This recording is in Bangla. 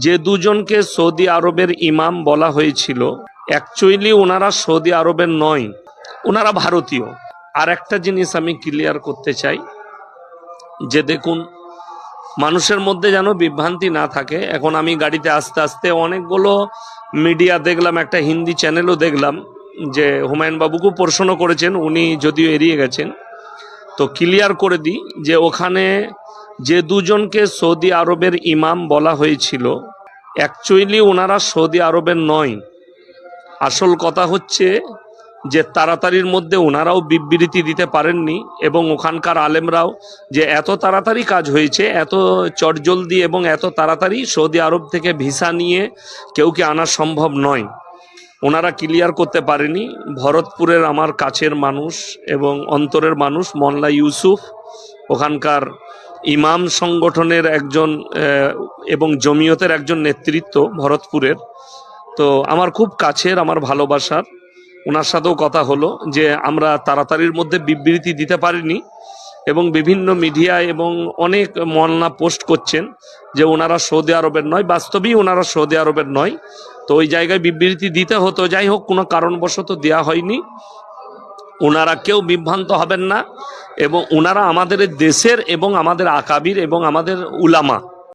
যে দুজনকে সৌদি আরবের ইমাম বলা হয়েছিল, অ্যাকচুয়ালি ওনারা সৌদি আরবের নয়, ওনারা ভারতীয়। আর একটা জিনিস আমি ক্লিয়ার করতে চাই যে দেখুন, মানুষের মধ্যে যেন বিভ্রান্তি না থাকে। এখন আমি গাড়িতে আস্তে আস্তে অনেকগুলো মিডিয়া দেখলাম, একটা হিন্দি চ্যানেলও দেখলাম যে হুমায়ুন বাবুকেও প্রশ্ন করেছেন, উনি যদিও এড়িয়ে গেছেন। তো ক্লিয়ার করে দিই যে ওখানে যে দুজনকে সৌদি আরবের ইমাম বলা হয়েছিল, অ্যাকচুয়ালি ওনারা সৌদি আরবের নয়। আসল কথা হচ্ছে যে তাড়াতাড়ির মধ্যে ওনারাও বিবৃতি দিতে পারেননি, এবং ওখানকার আলেমরাও যে এত তাড়াতাড়ি কাজ হয়েছে, এত চটজলদি এবং এত তাড়াতাড়ি সৌদি আরব থেকে ভিসা নিয়ে কেউকে আনা সম্ভব নয়, ওনারা ক্লিয়ার করতে পারেনি। ভরতপুরের আমার কাছের মানুষ এবং অন্তরের মানুষ মোল্লা ইউসুফ, ওখানকার ইমাম সংগঠনের একজন এবং জমিয়তের একজন নেতৃত্ব ভরতপুরের, তো আমার খুব কাছের, আমার ভালোবাসার, ওনার সাথেও কথা হলো যে আমরা তাড়াতাড়ির মধ্যে বিবৃতি দিতে পারিনি, এবং বিভিন্ন মিডিয়া এবং অনেক মোল্লা পোস্ট করছেন যে ওনারা সৌদি আরবের নয়। বাস্তবেই ওনারা সৌদি আরবের নয়, তো ওই জায়গায় বিবৃতি দিতে হতো, যাই হোক কোনো কারণবশত দেওয়া হয়নি। ওনারা কেউ বিভ্রান্ত হবেন না, এবং ওনারা আমাদের দেশের এবং আমাদের আকাবির এবং আমাদের উলামা,